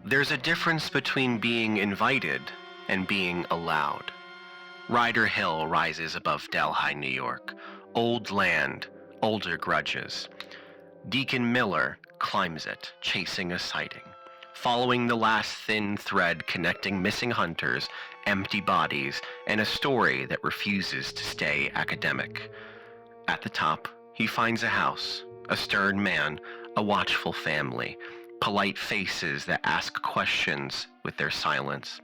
There's a difference between being invited and being allowed. Ryder Hill rises above Delhi, New York. Old land, older grudges. Deacon Miller climbs it, chasing a sighting, following the last thin thread connecting missing hunters, empty bodies, and a story that refuses to stay academic. At the top, he finds a house, a stern man, a watchful family, polite faces that ask questions with their silence.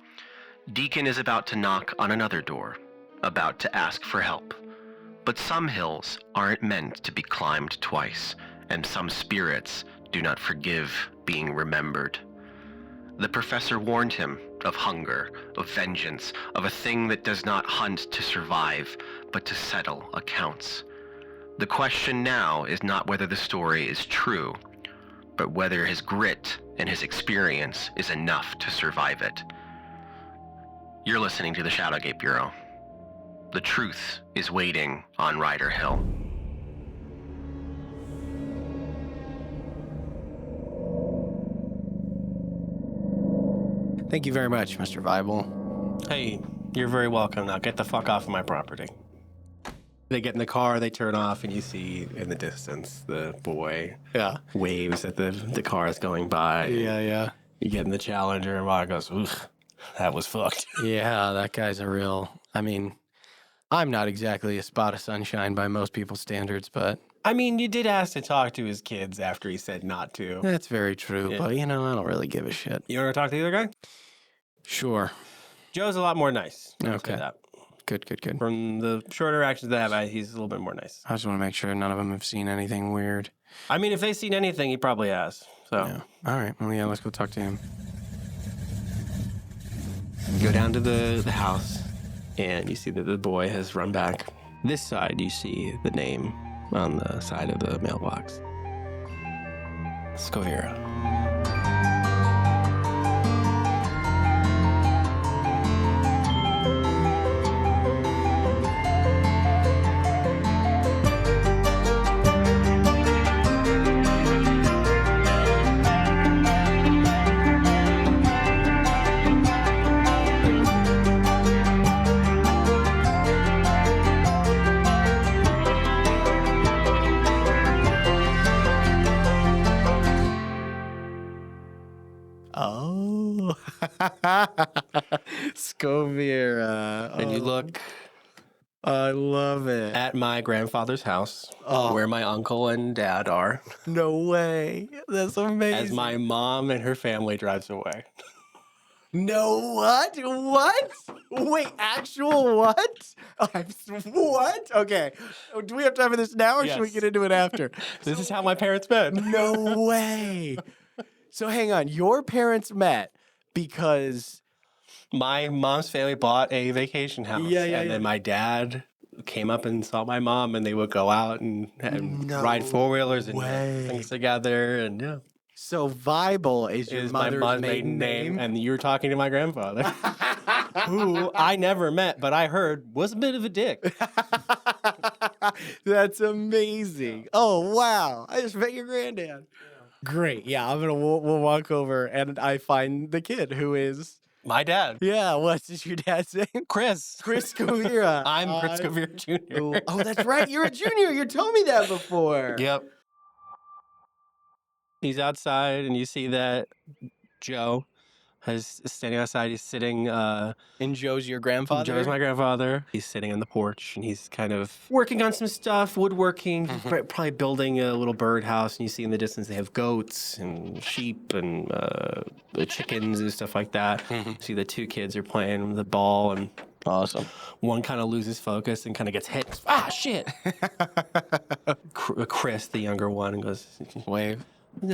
Deacon is about to knock on another door, about to ask for help. But some hills aren't meant to be climbed twice, and some spirits do not forgive being remembered. The professor warned him of hunger, of vengeance, of a thing that does not hunt to survive, but to settle accounts. The question now is not whether the story is true, but whether his grit and his experience is enough to survive it. You're listening to the ShadowGate Bureau. The truth is waiting on Ryder Hill. Thank you very much, Mr. Viable. Hey, you're very welcome. Now get the fuck off of my property. They get in the car, they turn off, and you see in the distance the boy waves at the cars going by. Yeah. You get in the Challenger, and Rod goes, "Oof, that was fucked." Yeah, that guy's a real... I mean, I'm not exactly a spot of sunshine by most people's standards, but... I mean, you did ask to talk to his kids after he said not to. That's very true, Yeah. but, I don't really give a shit. You want to talk to the other guy? Sure. Joe's a lot more nice. I'll say Okay. that. Good. From the short interactions that I have, he's a little bit more nice. I just want to make sure none of them have seen anything weird. I mean, if they've seen anything, he probably has. So Yeah. All right. Well, yeah, let's go talk to him. go down to the house, and you see that the boy has run back. This side, you see the name on the side of the mailbox. Skovira. Oh. Skovira. And you look I love it. at my grandfather's house, Oh. where my uncle and dad are, No way. That's amazing. as my mom and her family drives away. No, what? What? Wait, actual what? What? Okay. Do we have time for this now, or should we Yes. get into it after? This is how my parents met. No way. So hang on. Your parents met because... My mom's family bought a vacation house. Yeah. And then my dad came up and saw my mom, and they would go out and No ride four-wheelers and way. things together. And yeah, So Viable is your is my mother's mom's maiden name? And you were talking to my grandfather, who I never met, but I heard was a bit of a dick. That's amazing. Oh, wow. I just met your granddad. Great. Yeah, we'll walk over, and I find the kid who is... My dad, Yeah, what's your dad's name? Chris. Chris Skovira. I'm Chris Skovira Jr. Oh, that's right. You're a junior. You told me that before. Yep. He's outside, and you see that Joe is standing outside. He's sitting. And Joe's your grandfather? Joe's my grandfather. He's sitting on the porch, and he's kind of working on some stuff, woodworking. He's probably building a little birdhouse, and you see in the distance they have goats and sheep and chickens and stuff like that. See the two kids are playing with the ball, and Awesome. one kind of loses focus and kind of gets hit. Ah, shit! Chris, the younger one, goes, Wave.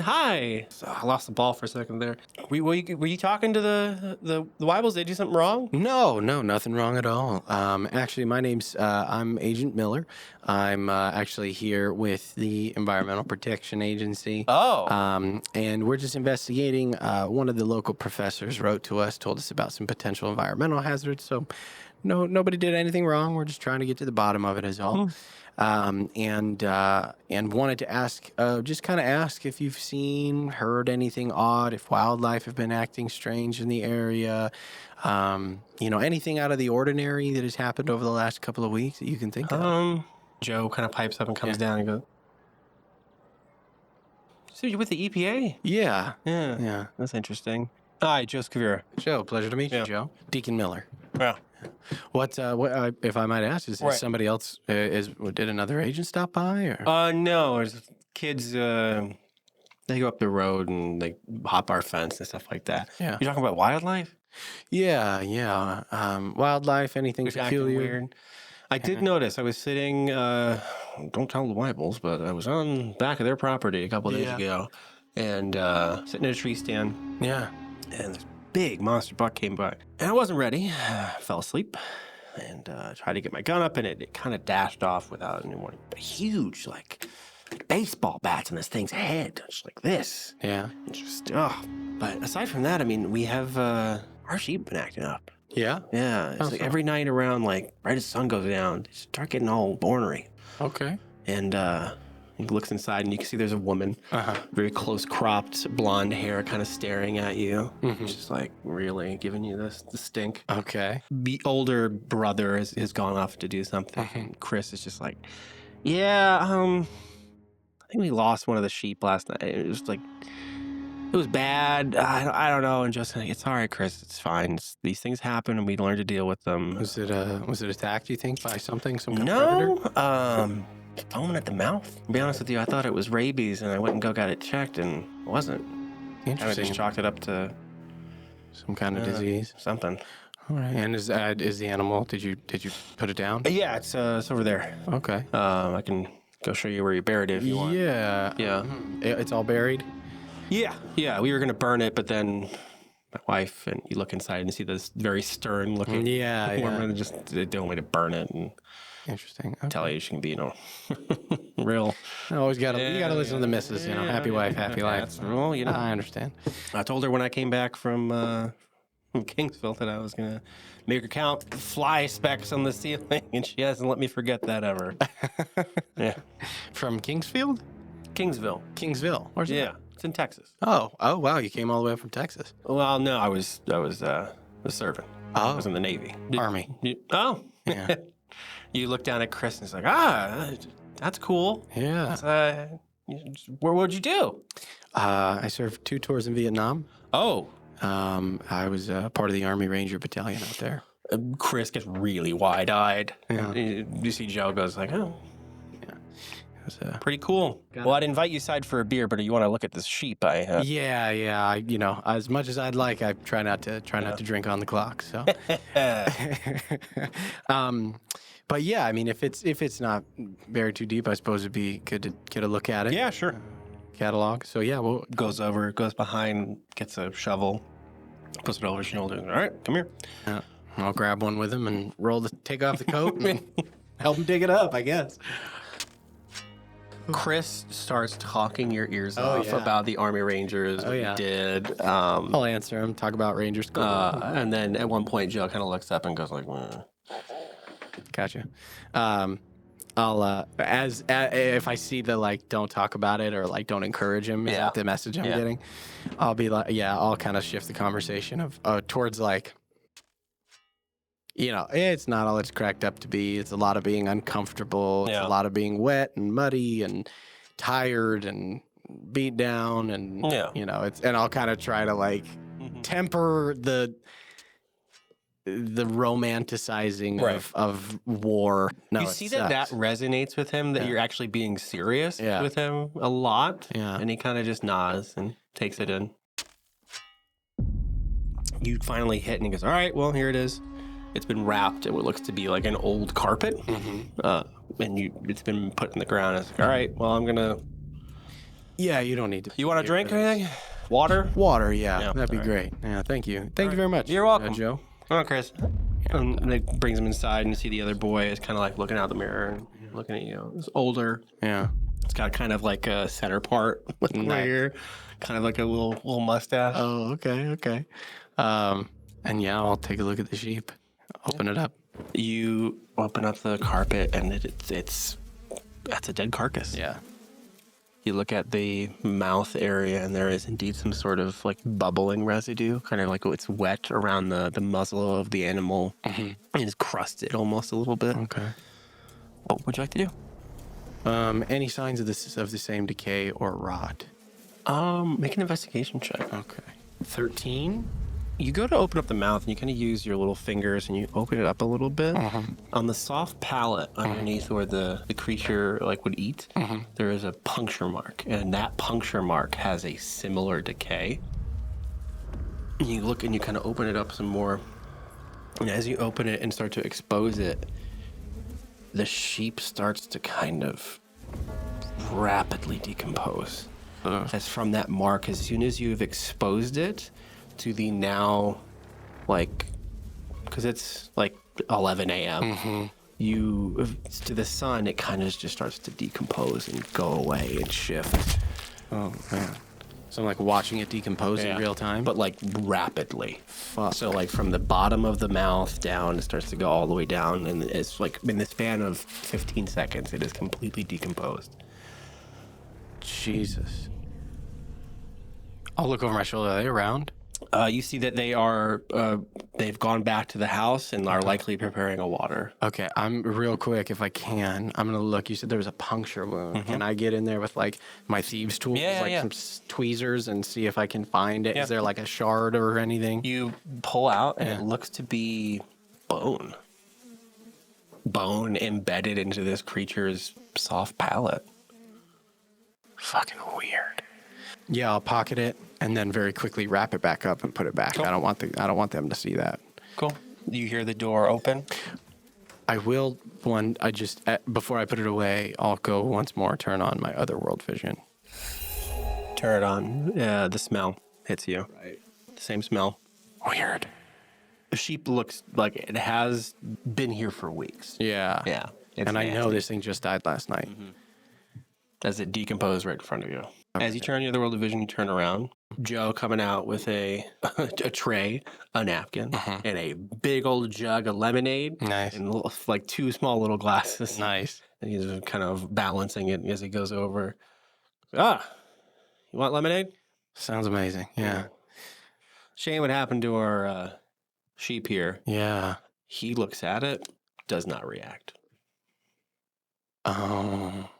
"Hi." So I lost the ball for a second there. Were you talking to the Weibels? Did they do something wrong? No, nothing wrong at all. Actually, my name's, I'm Agent Miller. I'm actually here with the Environmental Protection Agency. Oh. And we're just investigating. One of the local professors wrote to us, told us about some potential environmental hazards. So nobody did anything wrong. We're just trying to get to the bottom of it is all. and wanted to ask, just kind of ask if you've heard anything odd, if wildlife have been acting strange in the area, anything out of the ordinary that has happened over the last couple of weeks that you can think of. Joe kind of pipes up and comes down and goes, "So you're with the EPA?" Yeah. Yeah. That's interesting. Hi, Joe Skovira. Joe, pleasure to meet you, Yeah. Joe. Deacon Miller. Yeah. What if I might ask, is Right. somebody else, did another agent stop by? Or? No, there's kids, they go up the road and they hop our fence and stuff like that. Yeah. You're talking about wildlife? Yeah. Wildlife, anything Who's acting peculiar? weird? I did notice. I was sitting, don't tell the Bibles, but I was on back of their property a couple of days ago, and sitting in a tree stand, Yeah. and this big monster buck came by, and I wasn't ready. Fell asleep, and tried to get my gun up, and it kind of dashed off without anyone. Huge, like baseball bats on this thing's head, just like this. Yeah. Just But aside from that, I mean, we have our sheep been acting up. Yeah. Yeah, it's How like so? every night around, like right as the sun goes down, they start getting all ornery. Okay. And he looks inside, and you can see there's a woman, very close cropped, blonde hair, kind of staring at you, just like really giving you the stink. Okay. The older brother has gone off to do something. And Chris is just like, yeah, I think we lost one of the sheep last night. It was like, it was bad. I don't know. And just like, it's all right, Chris. It's fine. These things happen, and we learn to deal with them. Was it attacked, you think, by something, some kind of No. predator? Foaming at the mouth. To be honest with you, I thought it was rabies, and I went and got it checked, and it wasn't. I Interesting. just chalked it up to Some kind of disease. something. All right. And is the animal? Did you put it down? Yeah, it's over there. Okay. I can go show you where you buried it if you want. Yeah. Yeah. It's all buried. Yeah. We were gonna burn it, but then my wife and you look inside and see this very stern looking Yeah. woman, and just the only way to burn it and Interesting. Okay. tell you she can be, real. Always you gotta listen to the missus. Happy wife, happy life. That's, well, I understand. I told her when I came back from Kingsville that I was going to make her count fly specks on the ceiling, and she hasn't let me forget that ever. Yeah. From Kingsfield? Kingsville. Kingsville. Where's that? Yeah. It's in Texas. Oh, wow. You came all the way up from Texas. Well, no, I was a servant. I was in the Navy. Army. Oh. Yeah. You look down at Chris and it's like, that's cool. Yeah. What'd you do? I served 2 tours in Vietnam. Oh. I was part of the Army Ranger Battalion out there. Chris gets really wide-eyed. Yeah. You see Joe goes like, oh. It was, Pretty cool. Well, I'd invite you aside for a beer, but you want to look at this sheep? Yeah. As much as I'd like, I try not to drink on the clock. So, but yeah, I mean, if it's not buried too deep, I suppose it'd be good to get a look at it. Yeah, sure. Catalog. So yeah, well, Goes behind, gets a shovel, puts it over his shoulder. All right, come here. I'll grab one with him and take off the coat and help him dig it up, I guess. Chris starts talking your ears off yeah. about the Army Rangers, what yeah. he did. I'll answer him. Talk about Rangers. And then at one point, Joe kind of looks up and goes like, Gotcha. I'll if I see the don't talk about it or don't encourage him, is that the message I'm getting? I'll be like, I'll kind of shift the conversation of towards it's not all it's cracked up to be. It's a lot of being uncomfortable. It's a lot of being wet and muddy and tired and beat down and and I'll kind of try to temper the romanticizing of war. No, you see that resonates with him, that you're actually being serious with him a lot. Yeah. And he kind of just nods and takes it in. You finally hit and he goes, all right, well, here it is. It's been wrapped in what looks to be like an old carpet. And it's been put in the ground. It's like, all right, well, I'm going to... Yeah, you don't need to... You want a drink or anything? Water? Water, yeah. That'd be great. Yeah, thank you. Thank you very much. You're welcome. Joe. Come on, Chris. And it brings him inside, and you see the other boy is kind of looking out the mirror and looking at you. It's older. Yeah. It's got kind of like a center part with right here, kind of like a little mustache. Oh, okay. And I'll take a look at the sheep. Open it up. You open up the carpet, and it's That's a dead carcass. Yeah. You look at the mouth area, and there is indeed some sort of like bubbling residue, kind of like it's wet around the muzzle of the animal. And it's crusted almost a little bit. Okay. What would you like to do? Any signs of the same decay or rot? Make an investigation check. Okay. 13. You go to open up the mouth, and you kind of use your little fingers, and you open it up a little bit. On the soft palate underneath where the creature like would eat, there is a puncture mark, and that puncture mark has a similar decay. And you look and you kind of open it up some more, and as you open it and start to expose it, the sheep starts to kind of rapidly decompose. As from that mark, as soon as you've exposed it to the now, like, because it's like 11 a.m., to the sun, it kind of just starts to decompose and go away and shift. Oh, man. So I'm like watching it decompose in real time? But like rapidly. Fuck. So like from the bottom of the mouth down, it starts to go all the way down, and it's like in the span of 15 seconds, it is completely decomposed. Jesus. I'll look over my shoulder. Are they around? You see that they are, they've gone back to the house and are likely preparing a water. Okay, I'm real quick, if I can. I'm going to look. You said there was a puncture wound. Can I get in there with like my thieves' tools, some tweezers, and see if I can find it? Is there like a shard or anything? You pull out, and it looks to be bone. Bone embedded into this creature's soft palate. Fucking weird. Yeah, I'll pocket it and then very quickly wrap it back up and put it back. Cool. I don't want them to see that. Cool. You hear the door open? I will before I put it away, I'll go once more, turn on my otherworld vision. Turn it on. The smell hits you. Right. The same smell. Weird. The sheep looks like it has been here for weeks. Yeah. Yeah. And I know this thing just died last night. As it decomposed right in front of you. As you turn the otherworld vision, you turn around. Joe coming out with a tray, a napkin, and a big old jug of lemonade. Nice. And like two small little glasses. Nice. And he's kind of balancing it as he goes over. Ah, you want lemonade? Sounds amazing. Yeah. Shame what happened to our sheep here. Yeah. He looks at it, does not react. Oh.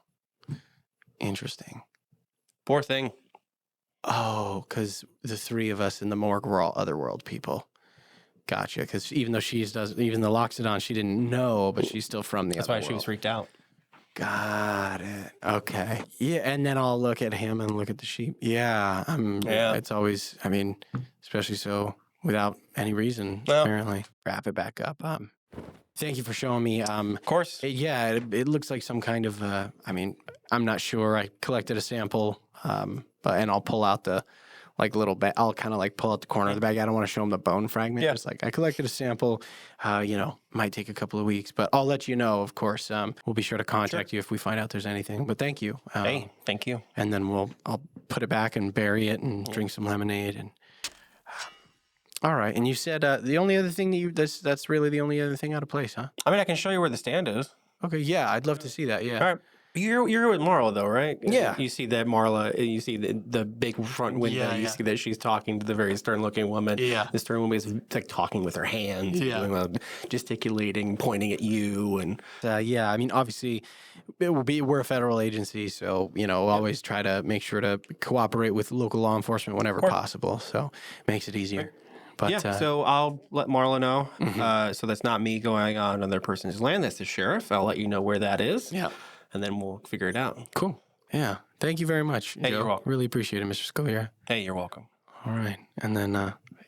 Interesting. Poor thing. Oh, because the three of us in the morgue were all otherworld people. Gotcha. Because even though even the Loxodon, she didn't know, but she's still from the That's why she was freaked out. Got it. Okay. Yeah, and then I'll look at him and look at the sheep. Yeah. It's always, especially so without any reason, apparently. Wrap it back up. Thank you for showing me. Of course. Yeah, it looks like some kind of, I'm not sure. I collected a sample, and I'll pull out the little bag. I'll kind of pull out the corner of the bag. I don't want to show him the bone fragment. Yeah. Just I collected a sample. Might take a couple of weeks, but I'll let you know. Of course, we'll be sure to contact you if we find out there's anything. But thank you. Hey, thank you. And then I'll put it back and bury it and drink some lemonade and. All right, and you said the only other thing that's really the only other thing out of place, huh? I can show you where the stand is. Okay, yeah, I'd love to see that. Yeah. All right. You're with Marla though, right? Yeah. You see that Marla. You see the big front window. Yeah, you see that she's talking to the very stern-looking woman. Yeah. The stern woman is talking with her hands, gesticulating, pointing at you, and obviously, we're a federal agency, so we'll always try to make sure to cooperate with local law enforcement whenever possible. So it makes it easier. Right. But, so I'll let Marla know. So that's not me going on another person's land. That's the sheriff. I'll let you know where that is. Yeah. And then we'll figure it out. Cool. Yeah. Thank you very much, Hey, Joe. you're welcome. Really appreciate it, Mr. Skovira. Hey, you're welcome. All right. And then,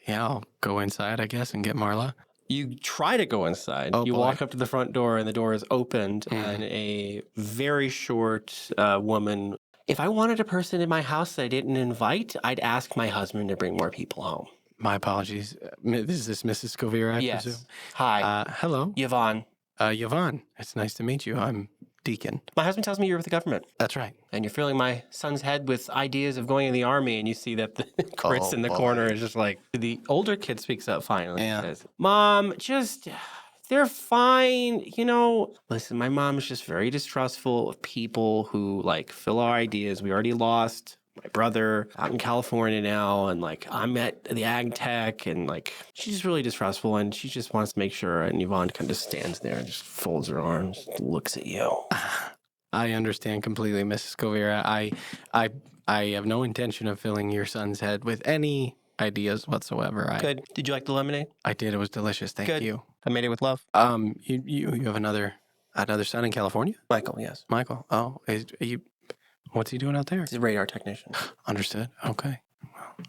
I'll go inside, I guess, and get Marla. You try to go inside. Oh, you boy. walk up to the front door, and the door is opened, and a very short woman. If I wanted a person in my house that I didn't invite, I'd ask my husband to bring more people home. My apologies. Is this Mrs. Skovira, I presume? Hi. Hello. Yvonne. Yvonne. It's nice to meet you. I'm Deacon. My husband tells me you're with the government. That's right. And you're filling my son's head with ideas of going in the army, and you see that the Chris in the corner is just like, the older kid speaks up finally. Yeah. Says, Mom, They're fine. You know, listen, my mom is just very distrustful of people who like fill our ideas. We already lost my brother out in California now, and like I'm at the ag tech, and like she's just really distrustful, and she just wants to make sure. And Yvonne kind of stands there and just folds her arms, looks at you. I understand completely, Mrs. Skovira. I have no intention of filling your son's head with any ideas whatsoever. Good. Did you like the lemonade? I did. It was delicious. Thank Good. you. I made it with love. You have another son in California? Michael, yes. Michael. Oh, what's he doing out there? He's a radar technician. Understood. Okay.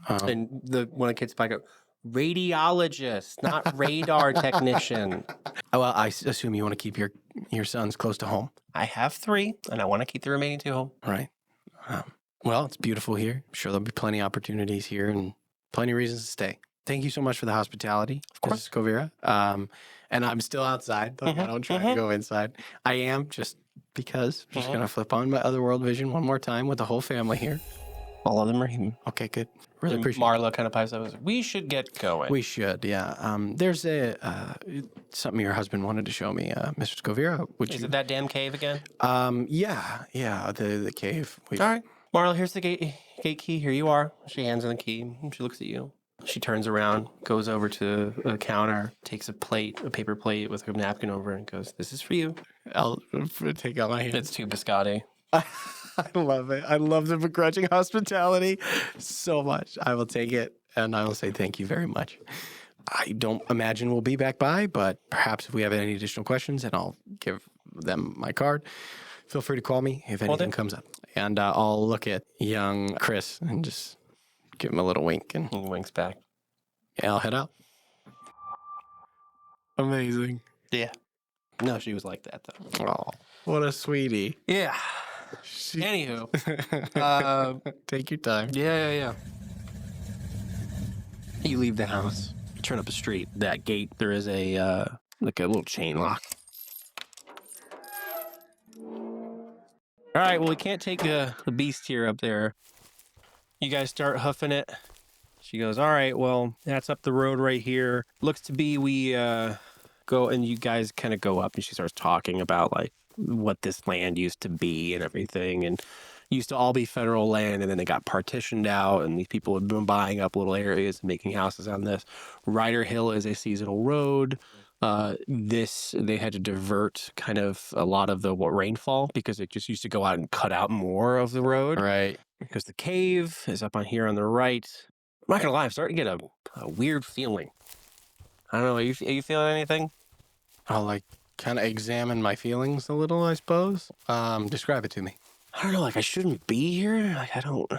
And one of the kids back up, radiologist, not radar technician. Well, I assume you want to keep your sons close to home. I have 3, and I want to keep the remaining 2 home. Right. Well, it's beautiful here. I'm sure there'll be plenty of opportunities here and plenty of reasons to stay. Thank you so much for the hospitality, Of course. Mrs. Skovira. And I'm still outside. Like, I don't try to go inside. I am just because. I'm just going to flip on my otherworld vision one more time with the whole family here. All of them are human. Okay, good. Really appreciate Marla kind of pipes up and says, we should get going. We should, yeah. There's something your husband wanted to show me, Mr. Skovira. Is it that damn cave again? Yeah, the cave. All right. Marla, here's the gate key. Here you are. She hands her the key. And she looks at you. She turns around, goes over to a counter, takes a paper plate with a napkin over it, and goes, this is for you. I'll take out my hand. It's 2 biscotti. I love it. I love the begrudging hospitality so much. I will take it, and I will say thank you very much. I don't imagine we'll be back by, but perhaps if we have any additional questions, and I'll give them my card. Feel free to call me if anything comes up. And I'll look at young Chris and just give him a little wink. And He winks back. yeah, I'll head out. Amazing. Yeah. No, she was like that, though. Oh, what a sweetie. Yeah. Anywho. Take your time. Yeah. You leave the house. You turn up the street. That gate, there is a little chain lock. All right, well, we can't take the beast here up there. You guys start hoofing it. She goes, all right, well, that's up the road right here. Looks to be we go, and you guys kind of go up, and she starts talking about, like, what this land used to be and everything, and used to all be federal land, and then it got partitioned out, and these people had been buying up little areas and making houses on this. Ryder Hill is a seasonal road. They had to divert kind of a lot of the rainfall because it just used to go out and cut out more of the road. Right. Because the cave is up on here on the right. I'm not gonna lie, I'm starting to get a weird feeling. I don't know, are you feeling anything? I'll like kind of examine my feelings a little, I suppose. Describe it to me. I don't know, like I shouldn't be here. Like I don't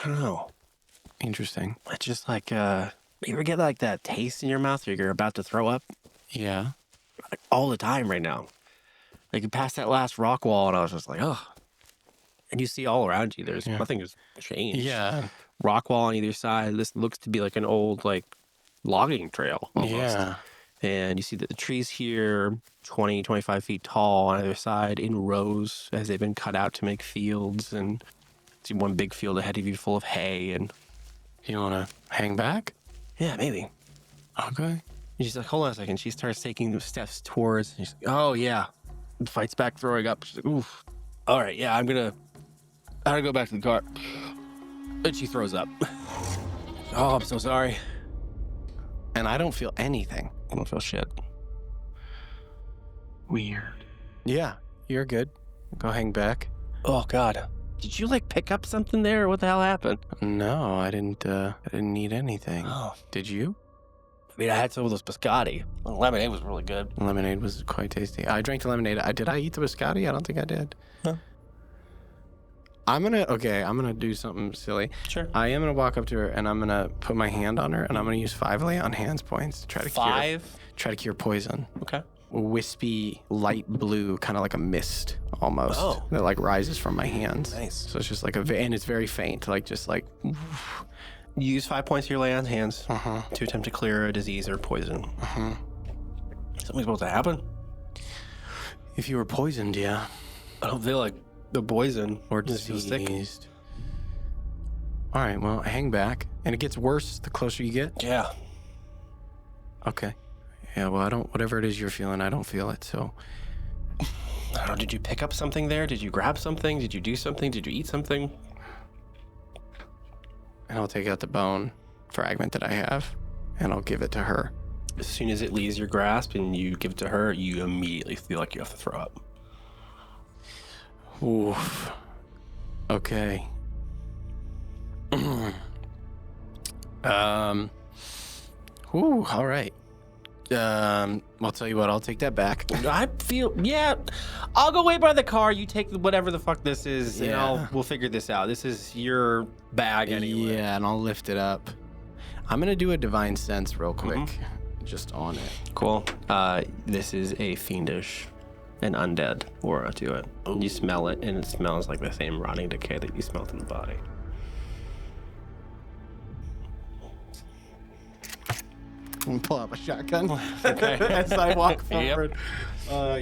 know. Interesting. It's just like you ever get like that taste in your mouth or you're about to throw up? Yeah. Like all the time right now. Like you passed that last rock wall and I was just like, oh. And you see all around you, there's nothing has changed. Yeah. Rock wall on either side. This looks to be like an old like logging trail almost. Yeah. And you see that the trees here, 20, 25 feet tall on either side in rows as they've been cut out to make fields. And see one big field ahead of you full of hay. And You want to hang back? yeah, maybe. Okay. And she's like, hold on a second. She starts taking the steps towards. And she's like, oh, yeah. And fights back, throwing up. She's like, oof. All right, yeah, I gotta go back to the car. And she throws up. Oh, I'm so sorry. And I don't feel anything. I don't feel shit. Weird. Yeah, you're good. Go hang back. Oh, God. Did you, like, pick up something there? What the hell happened? No, I didn't need anything. Oh. Did you? I mean, I had some of those biscotti. The lemonade was really good. Lemonade was quite tasty. I drank the lemonade. Did I eat the biscotti? I don't think I did. Huh. I'm gonna do something silly. Sure. I am gonna walk up to her and I'm gonna put my hand on her and I'm gonna use 5 lay on hands points to try to cure poison. Okay. Wispy light blue, kind of like a mist almost. Oh. That like rises from my hands. Nice. So it's just like and it's very faint, like just like. You use 5 points of your lay on hands Uh-huh. to attempt to clear a disease or poison. Uh-huh. Something's supposed to happen. If you were poisoned, yeah. I don't feel like the poison Or just feels sick. diseased. All right, well, hang back. And it gets worse the closer you get? Yeah. Okay. Yeah, well, whatever it is you're feeling, I don't feel it, so. I don't know, did you pick up something there? Did you grab something? Did you do something? Did you eat something? And I'll take out the bone fragment that I have, and I'll give it to her. As soon as it leaves your grasp and you give it to her, you immediately feel like you have to throw up. Oof. Okay. Ooh, all right. I'll tell you what, I'll take that back. I feel, yeah, I'll go wait by the car. You take whatever the fuck this is, Yeah. and we'll figure this out. This is your bag anyway. Yeah, and I'll lift it up. I'm going to do a divine sense real quick, just on it. Cool. This is a fiendish and undead aura to it. You smell it, and it smells like the same rotting decay that you smelled in the body. I'm gonna pull out my shotgun Okay. as I walk Yep. forward.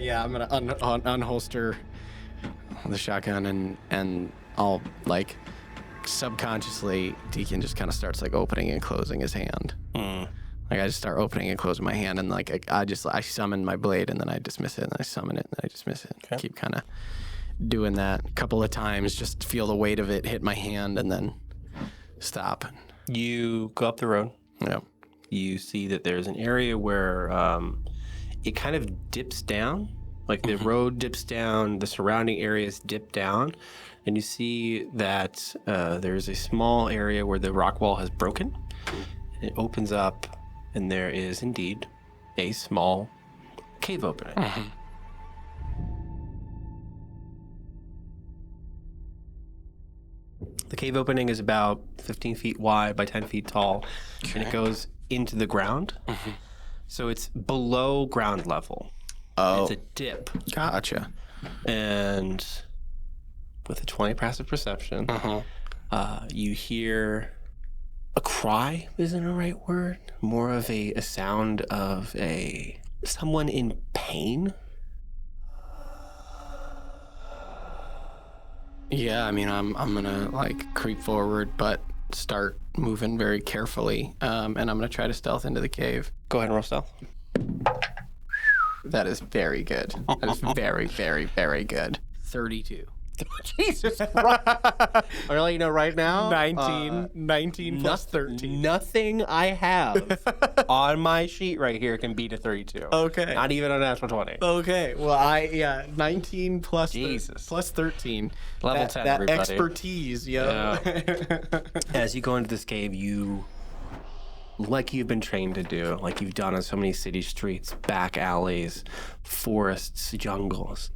Yeah, I'm gonna unholster the shotgun and I'll like subconsciously, Deacon just kind of starts like opening and closing his hand. Like I just start opening and closing my hand, and like I summon my blade, and then I dismiss it, and I summon it, and I dismiss it. Okay. Keep kind of doing that a couple of times, just feel the weight of it hit my hand, and then stop. You go up the road. Yeah. You see that there's an area where it kind of dips down. Like the road dips down, the surrounding areas dip down, and you see that there's a small area where the rock wall has broken. It opens up, and there is indeed a small cave opening. The cave opening is about 15 feet wide by 10 feet tall, and it goes into the ground. So it's below ground level. Oh, It's a dip. gotcha. And with a 20 passive perception, you hear a cry isn't the right word. More of a sound of someone in pain. Yeah, I mean, I'm gonna like creep forward, but start moving very carefully, and I'm gonna try to stealth into the cave. Go ahead and roll stealth. That is very good. That is very, very, very good. 32. Jesus Christ. I'll let you know right now. 19 plus 13. Nothing I have on my sheet right here can beat a 32. Okay. Not even a natural 20. Okay. Well, 19 plus Jesus. plus 13. Level that, 10, that everybody. expertise, yo. As you go into this cave, you, like you've been trained to do, like you've done on so many city streets, back alleys, forests, jungles,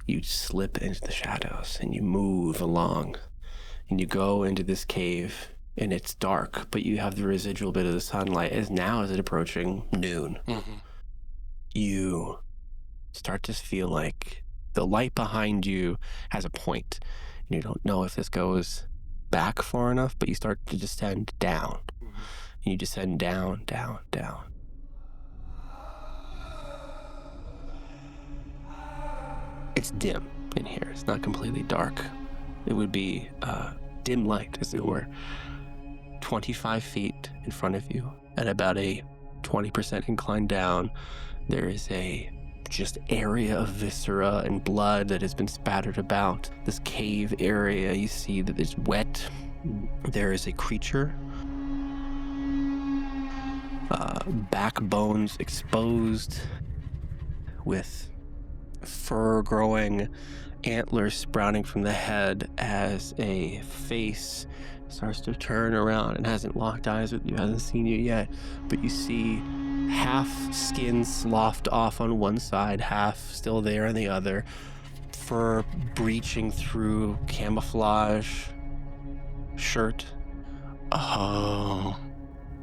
you slip into the shadows and you move along and you go into this cave, and it's dark, but you have the residual bit of the sunlight as it approaching noon. You start to feel like the light behind you has a point, and you don't know if this goes back far enough, but you start to descend down. And you descend down, down, down. It's dim in here. It's not completely dark. It would be dim light, as it were. 25 feet in front of you, at about a 20% incline down, there is a just area of viscera and blood that has been spattered about. This cave area, you see that it's wet. There is a creature. Backbones exposed, with fur growing, antlers sprouting from the head as a face starts to turn around and hasn't locked eyes with you, hasn't seen you yet, but you see half skin sloughed off on one side, half still there on the other, fur breaching through camouflage shirt. Oh.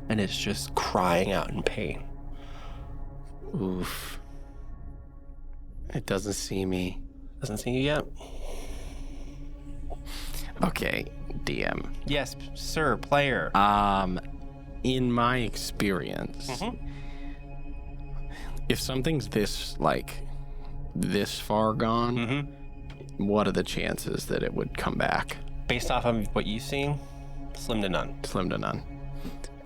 And it's just crying out in pain. Oof. It doesn't see me. Doesn't see you yet. Okay, DM. Yes, sir, player. In my experience, if something's this far gone, what are the chances that it would come back? Based off of what you've seen, slim to none. Slim to none.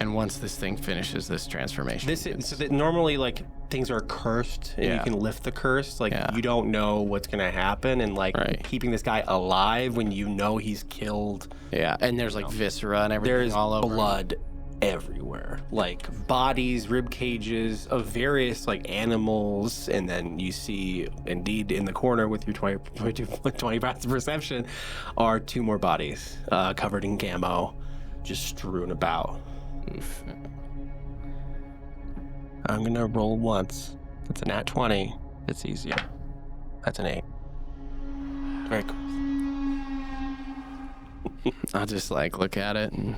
And once this thing finishes this transformation, So that normally like things are cursed and you can lift the curse. Like you don't know what's gonna happen, and like keeping this guy alive when you know he's killed. Yeah, and there's like viscera and everything There's all over. blood everywhere, like bodies, rib cages of various like animals, and then you see, indeed, in the corner with your 20 pounds of perception, are 2 more bodies covered in camo, just strewn about. Oof. I'm gonna roll once. It's a nat 20. It's easier. That's an 8. Very cool. I'll just like look at it and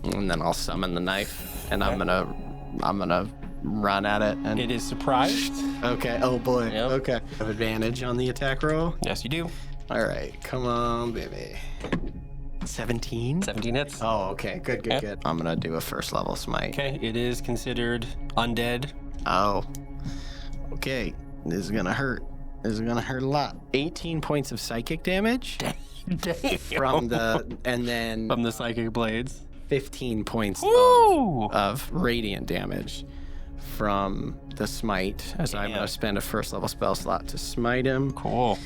then I'll summon the knife and I'm gonna run at it. And It is surprised. okay. Oh boy. Yep. Okay. Have advantage on the attack roll. Yes, you do. All right. Come on, baby. 17. 17 hits. Oh, okay. Good. Okay. Good. I'm gonna do a first level smite. Okay, it is considered undead. Oh. Okay. This is gonna hurt. This is gonna hurt a lot. 18 points of psychic damage from the psychic blades. 15 points of radiant damage from the smite, as I'm going to spend a first level spell slot to smite him. Cool.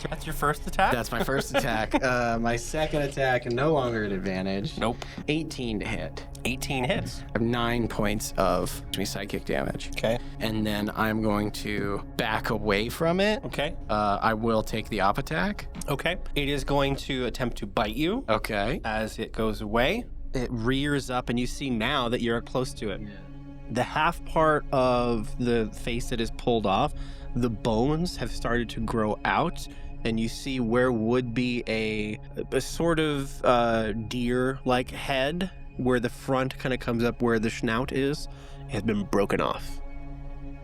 That's your first attack? That's my first attack. My second attack, no longer at advantage. Nope. 18 to hit. 18 hits. I have 9 points of psychic damage. Okay. And then I'm going to back away from it. Okay. I will take the op attack. Okay. It is going to attempt to bite you. Okay. As it goes away, it rears up, and you see now that you're close to it. Yeah. The half part of the face that is pulled off, the bones have started to grow out, and you see where would be a sort of deer-like head, where the front kind of comes up where the snout is, has been broken off.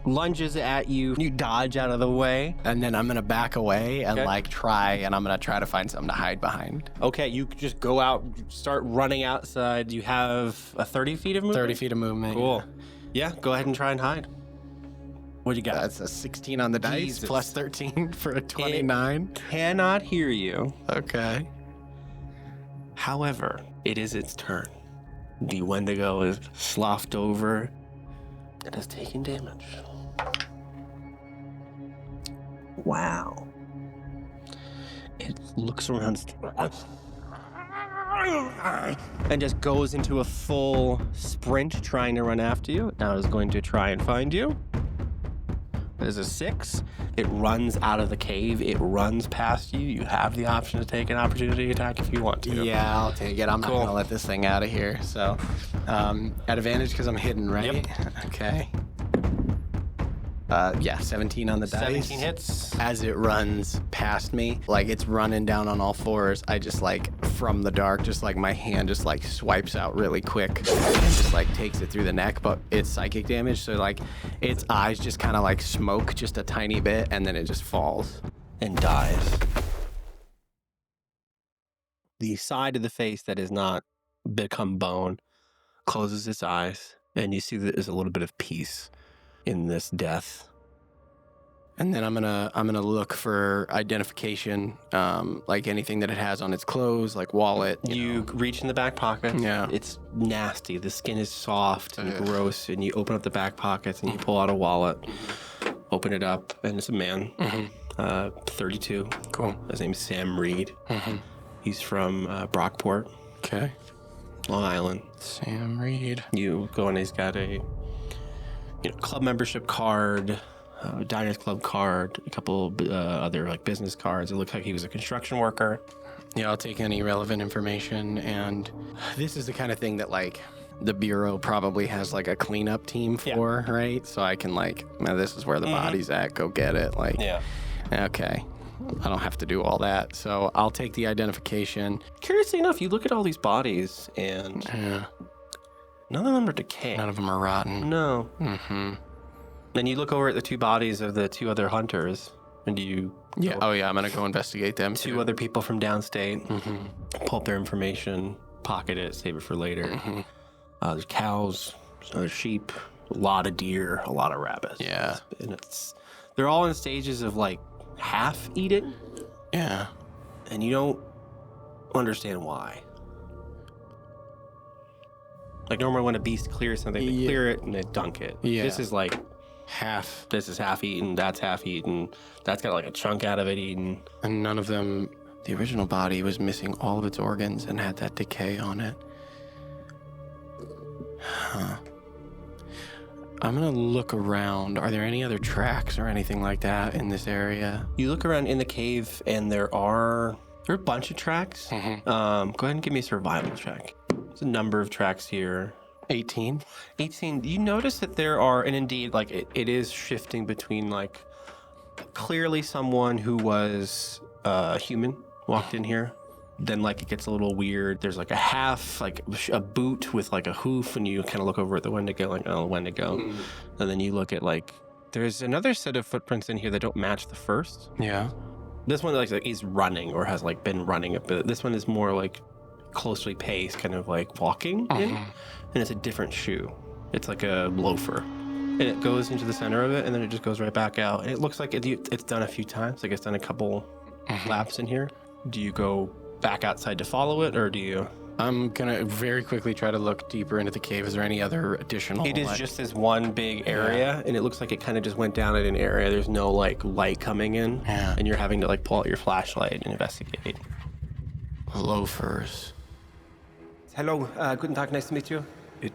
Lunges at you, you dodge out of the way. And then I'm gonna back away and I'm gonna try to find something to hide behind. Okay, you just go out, start running outside. You have a 30 feet of movement? 30 feet of movement. Cool. Yeah, go ahead and try and hide. What do you got? That's a 16 on the dice, Jesus. plus 13 for a 29. It cannot hear you. Okay. However, it is its turn. The Wendigo is sloughed over and has taken damage. Wow. It looks around and just goes into a full sprint trying to run after you. Now it's going to try and find you. There's a 6. It runs out of the cave. It runs past you. You have the option to take an opportunity attack if you want to. Yeah, I'll take it. I'm not going to let this thing out of here. So, at advantage because I'm hidden, right? Yep. Okay. 17 on the dice. 17 hits. As it runs past me, like it's running down on all fours, I just like, from the dark, just like my hand just like swipes out really quick and just like takes it through the neck, but it's psychic damage, so like its eyes just kind of like smoke just a tiny bit and then it just falls. And dies. The side of the face that has not become bone closes its eyes, and you see that there's a little bit of peace in this death. And then I'm gonna look for identification, like anything that it has on its clothes, like wallet. You reach in the back pocket. Yeah. It's nasty. The skin is soft and gross, and you open up the back pockets and you pull out a wallet, open it up, and it's a man, 32. Cool. His name is Sam Reed. He's from Brockport. Okay. Long Island. Sam Reed. You go and he's got a club membership card, Diners Club card, a couple other like business cards. It looks like he was a construction worker. Yeah, I'll take any relevant information, and this is the kind of thing that like the Bureau probably has like a cleanup team for, right? So I can like, this is where the body's at, go get it. Like, okay. I don't have to do all that. So I'll take the identification. Curiously enough, you look at all these bodies and none of them are decaying. None of them are rotten. No. Mm-hmm. Then you look over at the 2 bodies of the 2 other hunters, and you... Yeah. Oh, yeah. I'm going to go investigate them. 2 other people from downstate. Pull up their information, pocket it, save it for later. There's cows, there's sheep, a lot of deer, a lot of rabbits. Yeah. And they're all in stages of like half eating. Yeah. And you don't understand why. Like normally when a beast clears something, they clear it and they dunk it. Yeah. This is like half. This is half eaten. That's half eaten. That's got like a chunk out of it eaten. And none of them, the original body was missing all of its organs and had that decay on it. Huh. I'm gonna look around. Are there any other tracks or anything like that in this area? You look around in the cave and there are a bunch of tracks. Go ahead and give me a survival check. There's a number of tracks here. 18. 18. You notice that there are, and indeed, like it is shifting between like clearly someone who was human walked in here. Then like it gets a little weird. There's like a half, like a boot with like a hoof, and you kind of look over at the Wendigo, like, oh, Wendigo. And then you look at like, there's another set of footprints in here that don't match the first. Yeah. This one like is running or has like been running a bit. This one is more like closely paced, kind of like walking in, and it's a different shoe. It's like a loafer, and it goes into the center of it, and then it just goes right back out. And it looks like it's done a few times. Like it's done a couple laps in here. Do you go back outside to follow it, or do you? I'm gonna very quickly try to look deeper into the cave. Is there any other additional? It is just this one big area, and it looks like it kind of just went down in an area. There's no like light coming in, and you're having to like pull out your flashlight and investigate. Loafers. Hello, guten Tag, nice to meet you.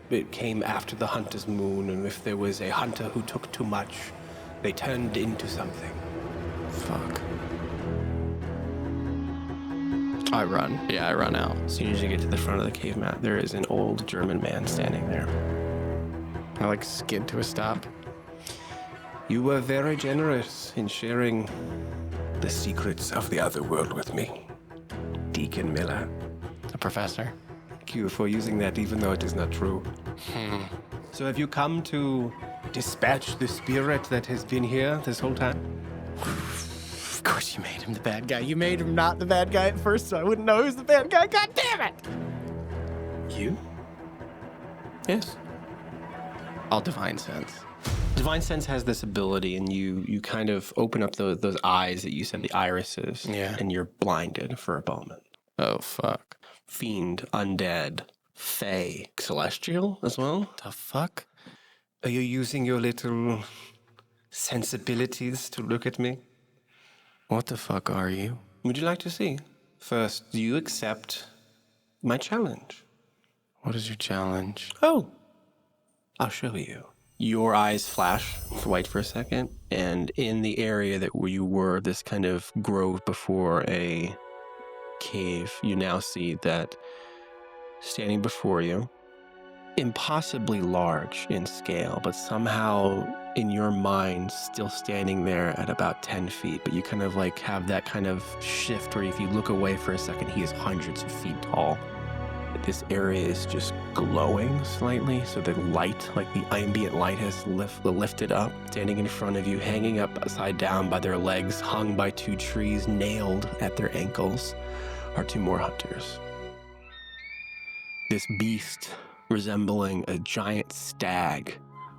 It came after the hunter's moon, and if there was a hunter who took too much, they turned into something. Fuck. I run. Yeah, I run out. As soon as you get to the front of the cave mat, there is an old German man standing there. I like skid to a stop. You were very generous in sharing the secrets of the other world with me, Deacon Miller. The professor. Thank you for using that, even though it is not true. So have you come to dispatch the spirit that has been here this whole time? Of course you made him the bad guy. You made him not the bad guy at first, so I wouldn't know who's the bad guy. God damn it! You? Yes. I'll divine sense. Divine Sense has this ability, and you kind of open up those eyes that you said, the irises, and you're blinded for a moment. Oh, fuck. Fiend, undead, fae, celestial as well. The fuck? Are you using your little sensibilities to look at me? What the fuck are you? Would you like to see? First, do you accept my challenge? What is your challenge? Oh, I'll show you. Your eyes flash white for a second, and in the area that where you were, this kind of grove before a cave, you now see that standing before you, impossibly large in scale, but somehow in your mind still standing there at about 10 feet. But you kind of like have that kind of shift where if you look away for a second, he is hundreds of feet tall. This area is just glowing slightly, so the light, like the ambient light, has lifted up. Standing in front of you, hanging up upside down by their legs, hung by two trees, nailed at their ankles, are two more hunters. This beast, resembling a giant stag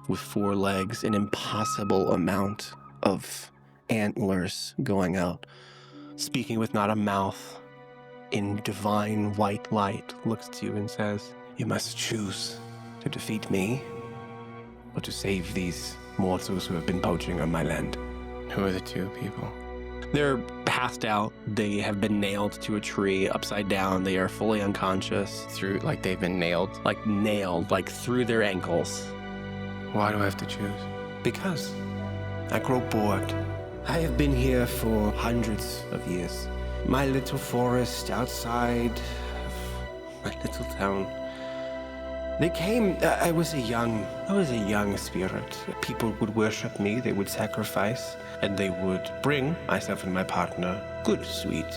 with four legs, an impossible amount of antlers going out, speaking with not a mouth, in divine white light, looks to you and says, "You must choose to defeat me or to save these mortals who have been poaching on my land." Who are the two people? They're passed out. They have been nailed to a tree upside down. They are fully unconscious. Through, like they've been nailed? Like through their ankles. Why do I have to choose? Because I grow bored. I have been here for hundreds of years. My little forest outside of my little town. They came, I was a young spirit. People would worship me, they would sacrifice, and they would bring myself and my partner good, sweet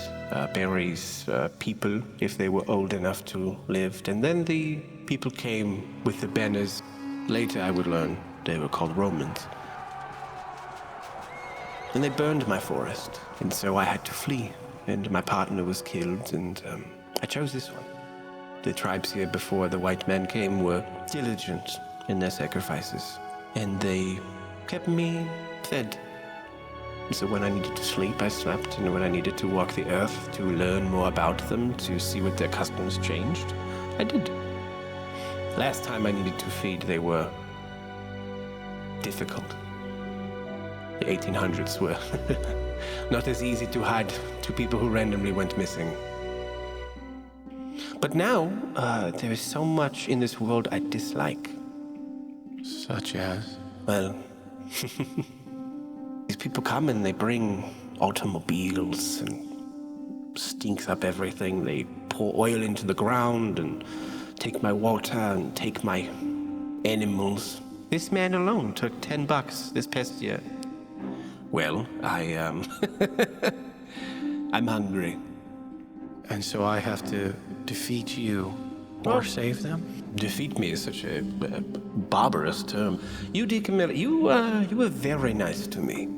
berries, people, if they were old enough to live. And then the people came with the banners. Later I would learn they were called Romans. And they burned my forest, and so I had to flee. And my partner was killed, and I chose this one. The tribes here before the white men came were diligent in their sacrifices, and they kept me fed. So when I needed to sleep, I slept, and when I needed to walk the earth to learn more about them, to see what their customs changed, I did. Last time I needed to feed, they were difficult. The 1800s were not as easy to hide to people who randomly went missing. But now, there is so much in this world I dislike. Such as? Well, these people come and they bring automobiles and stinks up everything. They pour oil into the ground and take my water and take my animals. This man alone took $10 this past year. Well, I'm hungry. And so I have to defeat you or save them? Defeat me is such a barbarous term. You, Deacon Miller, you were very nice to me.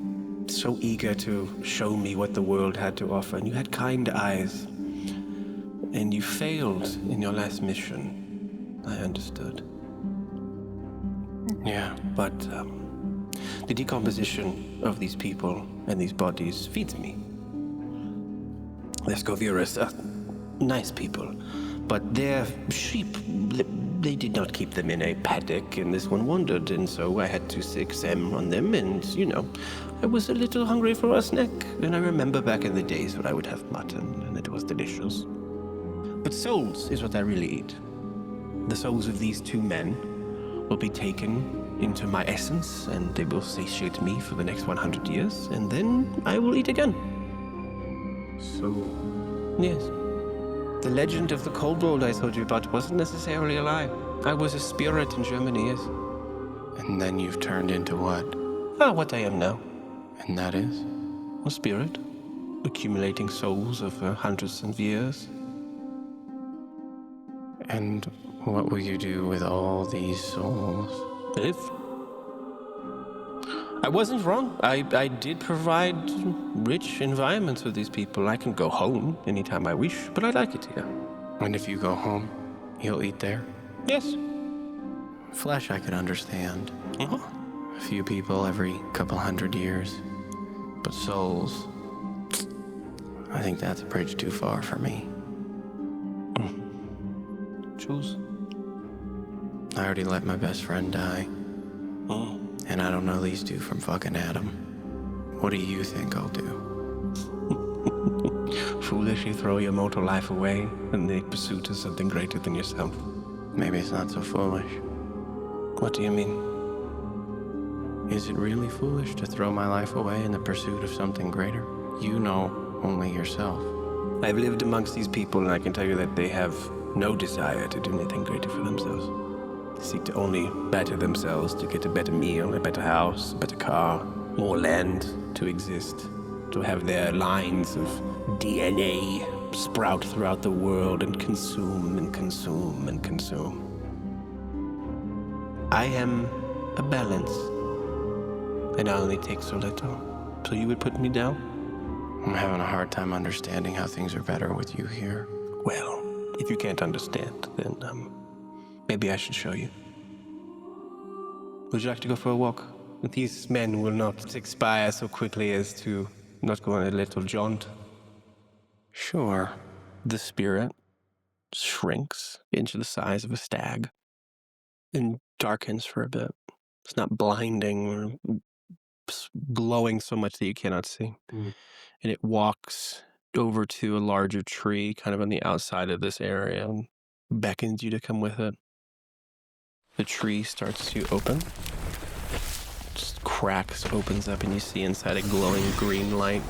So eager to show me what the world had to offer, and you had kind eyes. And you failed in your last mission. I understood. Yeah. But the decomposition of these people and these bodies feeds me. The Skoviras are nice people, but their sheep, they did not keep them in a paddock, and this one wandered, and so I had to examine on them, and, I was a little hungry for a snack, and I remember back in the days when I would have mutton, and it was delicious. But souls is what I really eat. The souls of these two men will be taken into my essence, and they will satiate me for the next 100 years, and then I will eat again. So... Yes. The legend of the kobold I told you about wasn't necessarily a lie. I was a spirit in Germany, yes. And then you've turned into what? Oh, what I am now. And that is? A spirit. Accumulating souls over hundreds of years. And what will you do with all these souls? Live. I wasn't wrong. I did provide rich environments for these people. I can go home anytime I wish, but I like it here. And if you go home, you'll eat there? Yes. Flesh I could understand. A few people every couple hundred years. But souls, I think that's a bridge too far for me. Choose. I already let my best friend die. And I don't know these two from fucking Adam. What do you think I'll do? Foolishly throw your mortal life away in the pursuit of something greater than yourself. Maybe it's not so foolish. What do you mean? Is it really foolish to throw my life away in the pursuit of something greater? You know only yourself. I've lived amongst these people, and I can tell you that they have no desire to do anything greater for themselves. They seek to only better themselves, to get a better meal, a better house, a better car, more land to exist, to have their lines of DNA sprout throughout the world and consume and consume and consume. I am a balance, and I only take so little. So you would put me down? I'm having a hard time understanding how things are better with you here. Well, if you can't understand, then maybe I should show you. Would you like to go for a walk? These men will not expire so quickly as to not go on a little jaunt. Sure. The spirit shrinks into the size of a stag and darkens for a bit. It's not blinding or glowing so much that you cannot see. And it walks over to a larger tree kind of on the outside of this area and beckons you to come with it. The tree starts to open. Just cracks, opens up, and you see inside a glowing green light.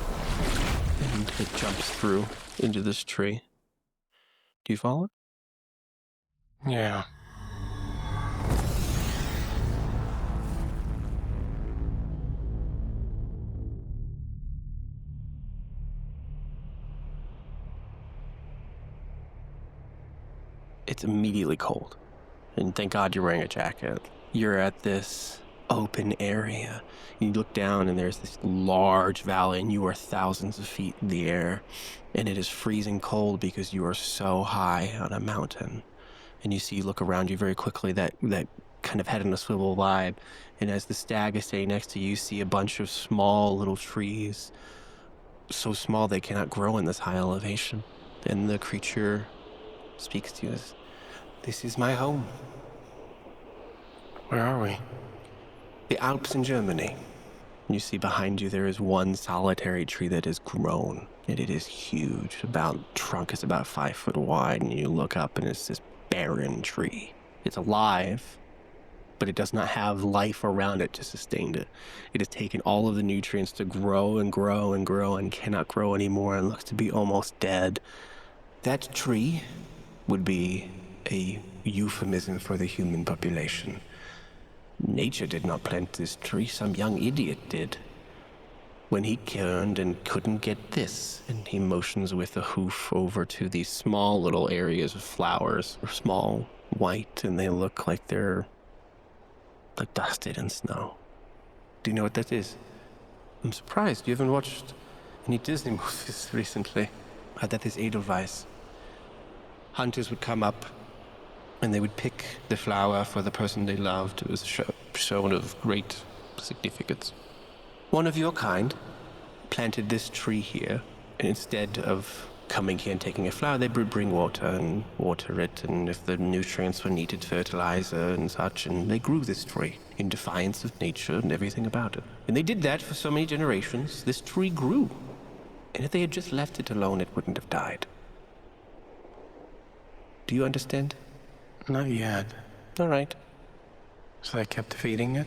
And it jumps through into this tree. Do you follow it? Yeah. It's immediately cold. And thank God you're wearing a jacket. You're at this open area. You look down and there's this large valley and you are thousands of feet in the air. And it is freezing cold because you are so high on a mountain. And you look around you very quickly, that kind of head in a swivel vibe. And as the stag is staying next to you, you see a bunch of small little trees. So small they cannot grow in this high elevation. And the creature speaks to you as, "This is my home. Where are we? The Alps in Germany. You see behind you there is one solitary tree that has grown, and it is huge. Trunk is about 5 foot wide, and you look up and it's this barren tree. It's alive, but it does not have life around it to sustain it. It has taken all of the nutrients to grow and grow and grow and cannot grow anymore and looks to be almost dead. That tree would be a euphemism for the human population. Nature did not plant this tree, some young idiot did. When he turned and couldn't get this, and he motions with a hoof over to these small little areas of flowers, small, white, and they look like they're like dusted in snow. Do you know what that is? I'm surprised you haven't watched any Disney movies recently. That is Edelweiss. Hunters would come up and they would pick the flower for the person they loved. It was a show of great significance. One of your kind planted this tree here, and instead of coming here and taking a flower, they would bring water and water it, and if the nutrients were needed, fertilizer and such, and they grew this tree in defiance of nature and everything about it. And they did that for so many generations. This tree grew, and if they had just left it alone, it wouldn't have died. Do you understand? Not yet. All right. So they kept feeding it?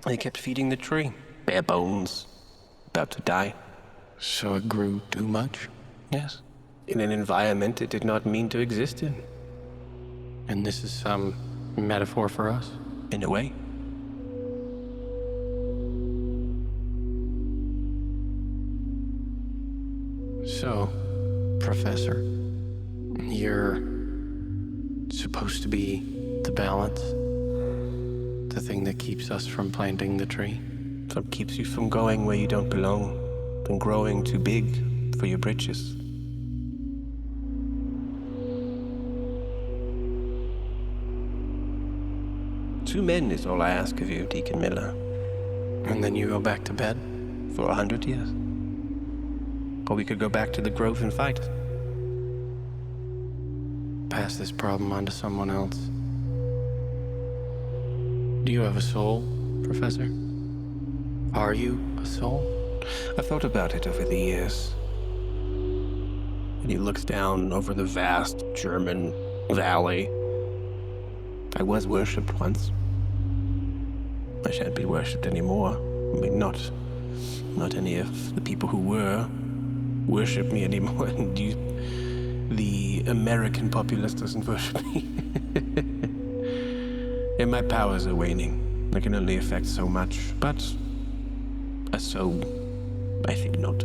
They kept feeding the tree. Bare bones. About to die. So it grew too much? Yes. In an environment it did not mean to exist in. And this is some metaphor for us? In a way. So, Professor, you're supposed to be the balance? The thing that keeps us from planting the tree? What keeps you from going where you don't belong, from growing too big for your britches. Two men is all I ask of you, Deacon Miller. And then you go back to bed? For 100 years. Or we could go back to the grove and fight. Pass this problem on to someone else. Do you have a soul, Professor? Are you a soul? I've thought about it over the years. And he looks down over the vast German valley. I was worshipped once. I shan't be worshipped anymore. I mean, not any of the people who were worship me anymore. And the American populace doesn't worship me. And my powers are waning. I can only affect so much, but a soul, I think not.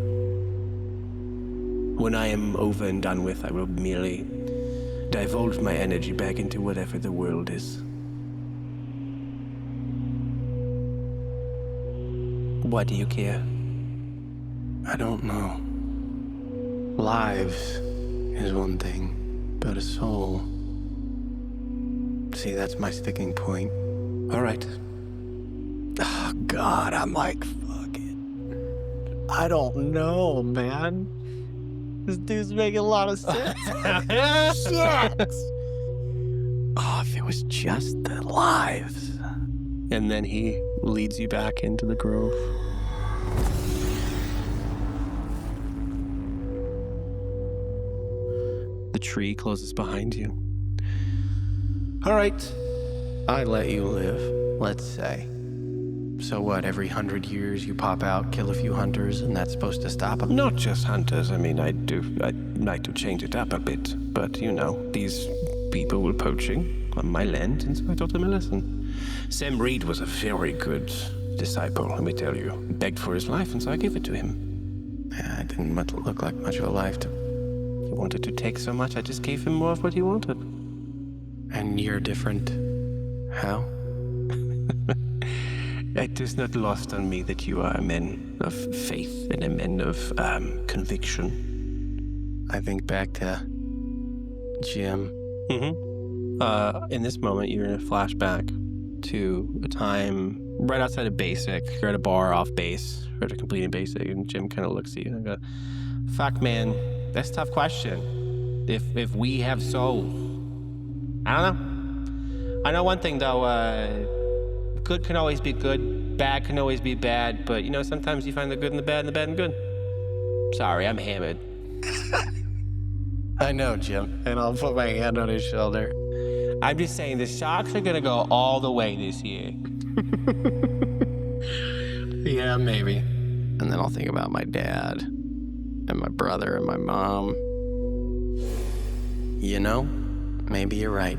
When I am over and done with, I will merely divulge my energy back into whatever the world is. Why do you care? I don't know. Lives is one thing, but a soul... See, that's my sticking point. All right. Oh, God, I'm like, fuck it. I don't know, man. This dude's making a lot of sense. Shit! Oh, if it was just the lives. And then he leads you back into the grove. The tree closes behind you. All right, I let you live, let's say. So what, every 100 years you pop out, kill a few hunters, and that's supposed to stop them? Not just hunters. I mean, I'd like to change it up a bit. But, you know, these people were poaching on my land, and so I taught them a lesson. Sam Reed was a very good disciple, let me tell you. He begged for his life, and so I gave it to him. Yeah, it didn't look like much of a life to... He wanted to take so much, I just gave him more of what he wanted. And you're different. How? It is not lost on me that you are a man of faith and a man of conviction. I think back to Jim. In this moment, you're in a flashback to a time right outside of basic. You're at a bar off base, or to completing basic, and Jim kind of looks at you and goes, "Fuck, man, that's a tough question. If we have souls, I don't know. I know one thing though. good can always be good, bad can always be bad, but sometimes you find the good in the bad and the bad in good. Sorry, I'm hammered. I know, Jim. And I'll put my hand on his shoulder. I'm just saying the Sharks are gonna go all the way this year. Yeah, maybe. And then I'll think about my dad and my brother and my mom. Maybe you're right.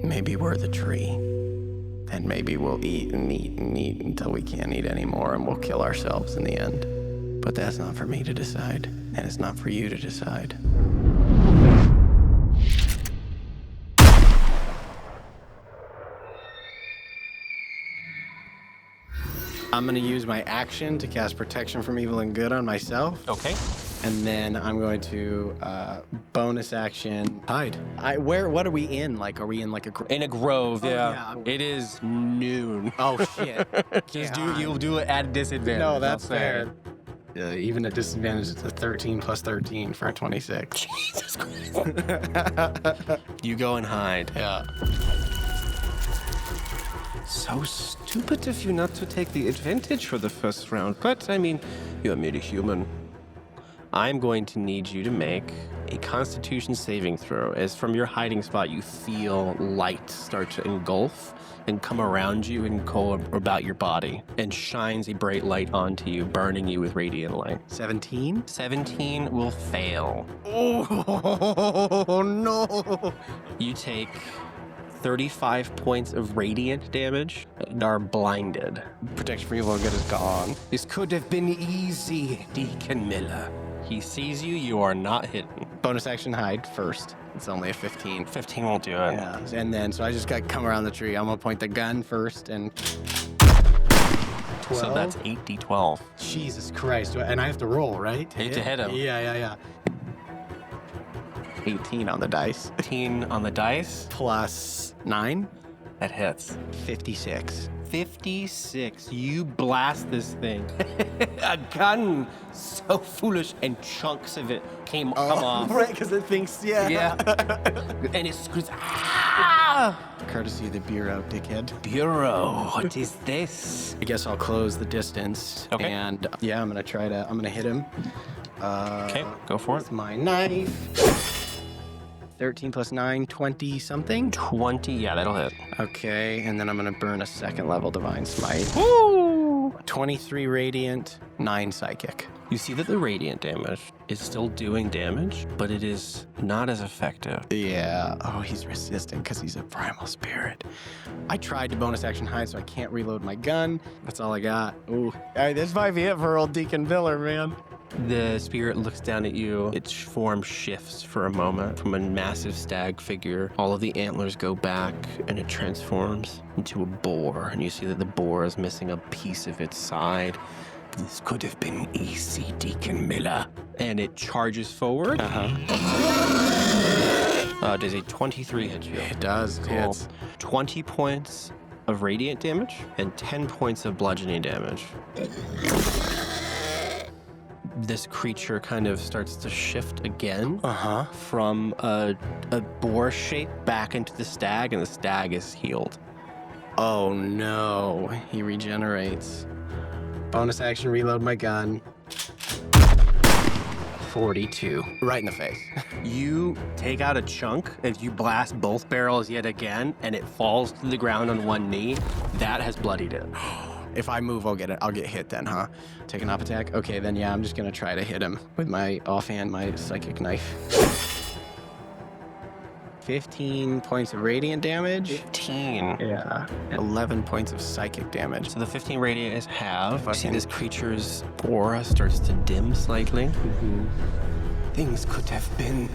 Maybe we're the tree. And maybe we'll eat and eat and eat until we can't eat anymore and we'll kill ourselves in the end. But that's not for me to decide. And it's not for you to decide. I'm going to use my action to cast Protection from Evil and Good on myself. Okay. And then I'm going to bonus action hide. What are we in? Like, are we in like a In a grove, yeah. yeah. It is noon. Oh shit! You'll do it at disadvantage. No, that's I'll say. fair. Even at disadvantage, it's a 13 plus 13 for a 26. Jesus Christ. You go and hide. Yeah. So stupid of you not to take the advantage for the first round, but I mean, you're merely human. I'm going to need you to make a Constitution saving throw, as from your hiding spot you feel light start to engulf and come around you and go about your body, and shines a bright light onto you, burning you with radiant light. 17? 17 will fail. Oh no! You take 35 points of radiant damage and are blinded. Protection from Evil and Good is gone. This could have been easy, Deacon Miller. He sees you, you are not hidden. Bonus action hide first. It's only a 15. 15 won't do it. Yeah. And then, so I just got to come around the tree. I'm going to point the gun first and 12. So that's 8d12. Jesus Christ. And I have to roll, right? To hit him. Yeah. 18 on the dice. 18 on the dice. Plus 9. That hits. 56. 56. You blast this thing. A gun. So foolish. And chunks of it come off. Right, because it thinks, Yeah. And it screams, ah! Courtesy of the Bureau, dickhead. Bureau, what is this? I guess I'll close the distance. Okay. And yeah, I'm going to hit him. Okay, go for it. With my knife. 13 plus 9, 20 something? 20, yeah, that'll hit. Okay, and then I'm going to burn a second level Divine Smite. Woo! 23 Radiant, 9 Psychic. You see that the radiant damage is still doing damage, but it is not as effective. Yeah. Oh, he's resistant because he's a primal spirit. I tried to bonus action hide, so I can't reload my gun. That's all I got. Ooh. All right, this might be it for old Deacon Miller, man. The spirit looks down at you. Its form shifts for a moment from a massive stag figure. All of the antlers go back, and it transforms into a boar. And you see that the boar is missing a piece of its side. This could have been easy, Deacon Miller. And it charges forward. Does a 23 hit you? It does. Cool. Hits. 20 points of radiant damage and 10 points of bludgeoning damage. This creature kind of starts to shift again from a boar shape back into the stag, and the stag is healed. Oh no, he regenerates. Bonus action, reload my gun. 42. Right in the face. You take out a chunk and you blast both barrels yet again, and it falls to the ground on one knee. That has bloodied it. If I move, I'll get it. I'll get hit then, huh? Take an op attack? Okay, then yeah, I'm just gonna try to hit him with my offhand, my psychic knife. 15 points of radiant damage. 15. Yeah. 11 points of psychic damage. So the 15 radiant is halved. You see this creature's aura starts to dim slightly. Things could have been.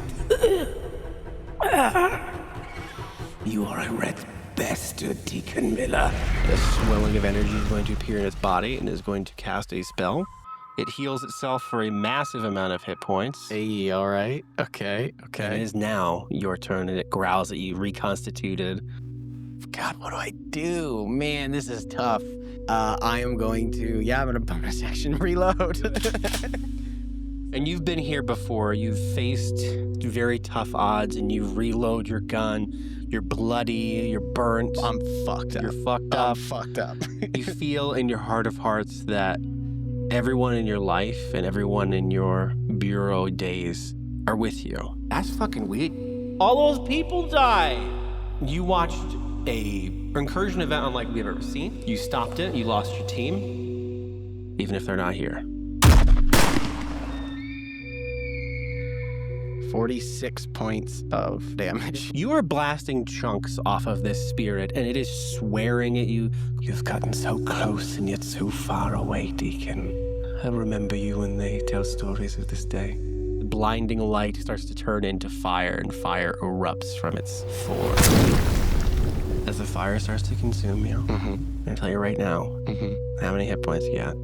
You are a red bastard, Deacon Miller. A swelling of energy is going to appear in its body and is going to cast a spell. It heals itself for a massive amount of hit points. Hey, all right. Okay. And it is now your turn, and it growls at you, reconstituted. God, what do I do? Man, this is tough. I am going to, I'm going to bonus action reload. And you've been here before. You've faced very tough odds, and you reload your gun. You're bloody. You're burnt. I'm fucked up. You're fucked I'm up. fucked up. You feel in your heart of hearts that everyone in your life and everyone in your bureau days are with you. That's fucking weird. All those people died. You watched an incursion event unlike we've ever seen. You stopped it. You lost your team, even if they're not here. 46 points of damage. You are blasting chunks off of this spirit, and it is swearing at you. You've gotten so close and yet so far away, Deacon. I remember you when they tell stories of this day. The blinding light starts to turn into fire, and fire erupts from its floor. As the fire starts to consume you, I'm gonna tell you right now, how many hit points you got?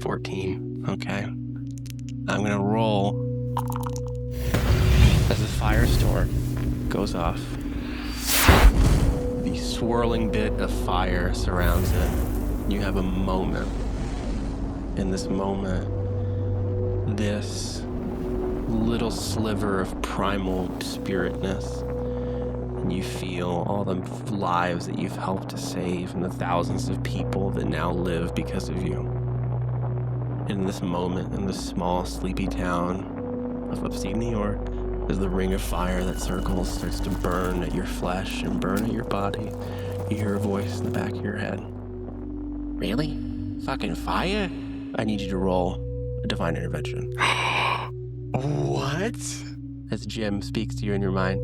14. Okay. I'm gonna roll. As the firestorm goes off, the swirling bit of fire surrounds it. You have a moment. In this moment, this little sliver of primal spiritness, and you feel all the lives that you've helped to save and the thousands of people that now live because of you. In this moment, in this small, sleepy town of upstate New York, as the ring of fire that circles starts to burn at your flesh and burn at your body, you hear a voice in the back of your head. Really? Fucking fire? I need you to roll a divine intervention. What? As Jim speaks to you in your mind,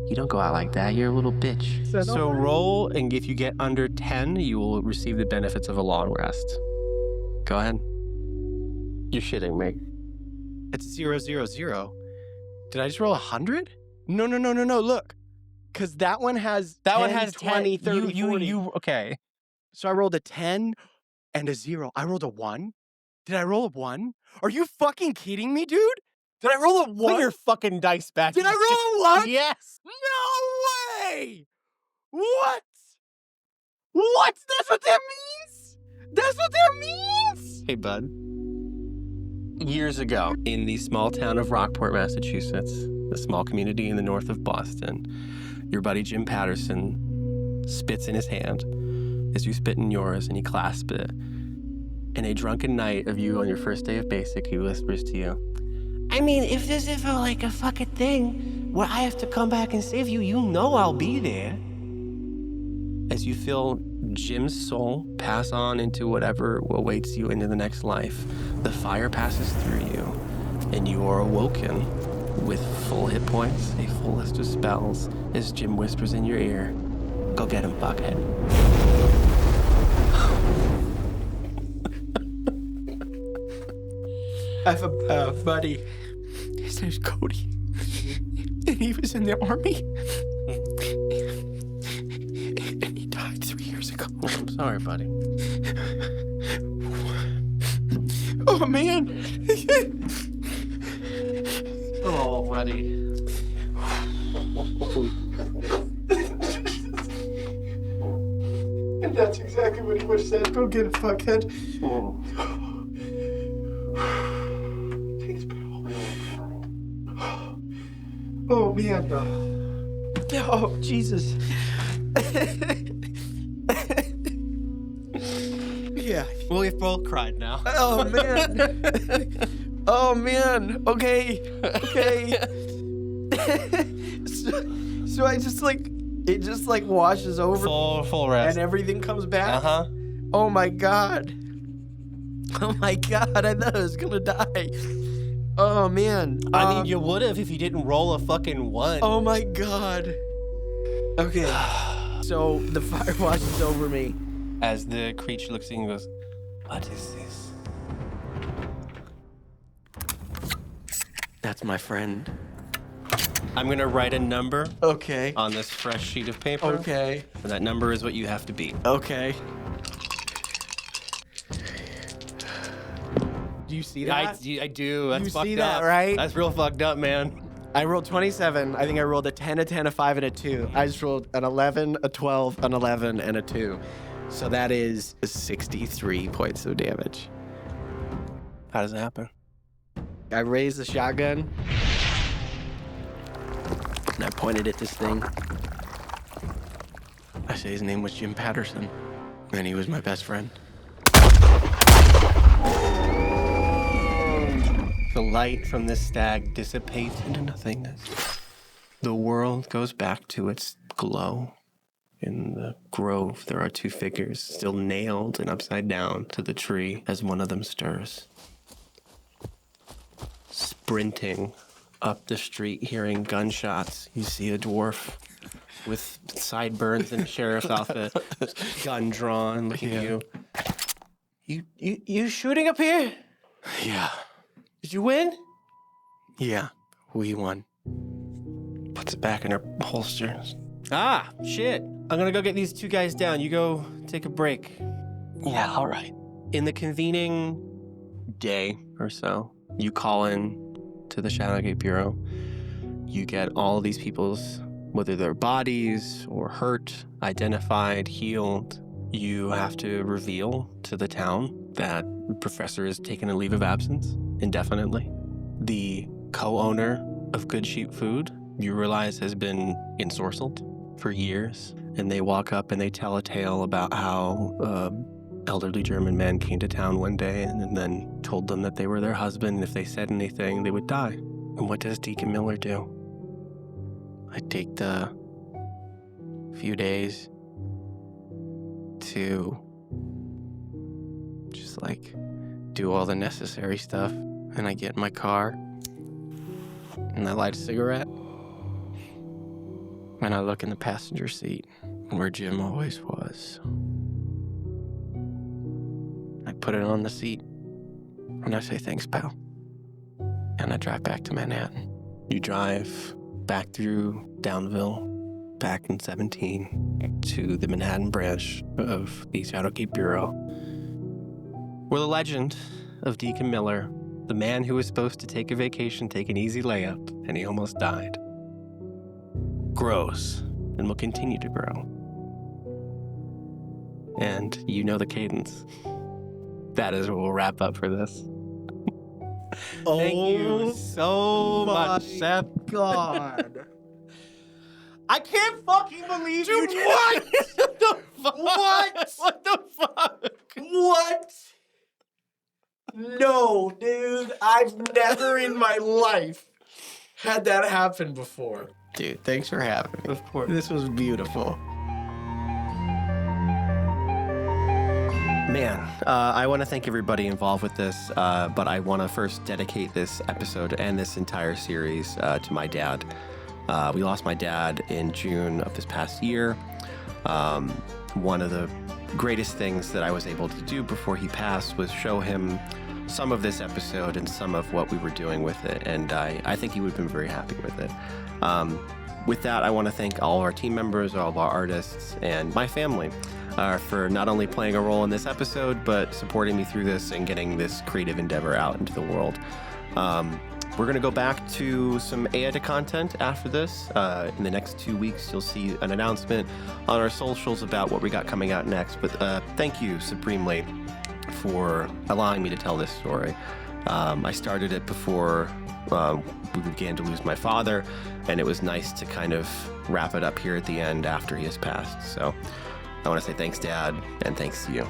you don't go out like that. You're a little bitch. that So all right? roll, and if you get under 10, you will receive the benefits of a long rest. Go ahead. You're shitting me. It's 0, 0, 0. Did I just roll 100? No. Look. Because that one has 20, 30, 40. Okay. So I rolled a 10 and a 0. I rolled a 1? Did I roll a 1? Are you fucking kidding me, dude? Did I roll a 1? Put your fucking dice back. Did I roll a 1? Yes. No way! What? What? That's what that means? That's what that means? Hey, bud. Years ago, in the small town of Rockport, Massachusetts, a small community in the north of Boston, your buddy Jim Patterson spits in his hand as you spit in yours, and he clasps it. In a drunken night of you on your first day of basic, he whispers to you, I mean, if this is like a fucking thing where I have to come back and save you, you know I'll be there. As you feel Jim's soul pass on into whatever awaits you into the next life, the fire passes through you, and you are awoken with full hit points, a full list of spells, as Jim whispers in your ear, go get him, fuckhead. I have a buddy. His name's Cody. And he was in the army. And he died 3 years ago. I'm sorry, buddy. Oh, man. Oh, buddy. And that's exactly what he would have said. Go get a fuckhead. Thanks, pal. Oh, man. Oh, Jesus. Yeah. Well, we've both cried now. Oh, man. Oh, man. Okay. So I just it just washes over Full rest. and everything comes back. Uh-huh. Oh my god. Oh my god, I thought I was gonna die. Oh man. I mean, you would have if you didn't roll a fucking 1. Oh my god. Okay. So the fire washes over me. As the creature looks at you and goes, what is this? That's my friend. I'm going to write a number Okay. on this fresh sheet of paper. Okay. And that number is what you have to beat. Okay. Do you see that? I do. That's You fucked see up. that, right? That's real fucked up, man. I rolled 27. I think I rolled a 10, a 10, a 5, and a 2. I just rolled an 11, a 12, an 11, and a 2. So that is 63 points of damage. How does it happen? I raised the shotgun, and I pointed at this thing. I say his name was Jim Patterson, and he was my best friend. The light from the stag dissipates into nothingness. The world goes back to its glow. In the grove, there are two figures still nailed and upside down to the tree as one of them stirs. Sprinting up the street, hearing gunshots, you see a dwarf with sideburns and a sheriff's outfit, gun drawn, looking at you. You shooting up here? Yeah. Did you win? Yeah, we won. Puts it back in her holster. Ah, shit. I'm gonna go get these two guys down. You go take a break. Yeah, all right. In the convening day or so, you call in to the ShadowGate Bureau. You get all these people's, whether they're bodies or hurt, identified, healed. You have to reveal to the town that the professor is taking a leave of absence indefinitely. The co-owner of Good Sheep Food, you realize, has been ensorcelled for years. And they walk up and they tell a tale about how elderly German man came to town one day and then told them that they were their husband, and if they said anything, they would die. And what does Deacon Miller do? I take the few days to just do all the necessary stuff, and I get in my car and I light a cigarette and I look in the passenger seat where Jim always was. I put it on the seat and I say, "Thanks, pal." And I drive back to Manhattan. You drive back through Downville, back in 17, to the Manhattan branch of the ShadowGate Bureau, where the legend of Deacon Miller, the man who was supposed to take a vacation, take an easy layup, and he almost died, grows and will continue to grow. And you know the cadence. That is what we'll wrap up for this. Thank you so much, Seth. God. I can't fucking believe you did What? What the fuck? What? What the fuck? What? No, dude. I've never in my life had that happen before. Dude, thanks for having me. Of course. This was beautiful. Man, I want to thank everybody involved with this, but I want to first dedicate this episode and this entire series to my dad. We lost my dad in June of this past year. One of the greatest things that I was able to do before he passed was show him some of this episode and some of what we were doing with it, and I think he would have been very happy with it. With that, I want to thank all of our team members, all of our artists, and my family for not only playing a role in this episode, but supporting me through this and getting this creative endeavor out into the world. We're going to go back to some AIDA content after this. In the next 2 weeks, you'll see an announcement on our socials about what we got coming out next. But thank you supremely for allowing me to tell this story. I started it before we began to lose my father, and it was nice to kind of wrap it up here at the end after he has passed. So I want to say thanks, Dad, and thanks to you.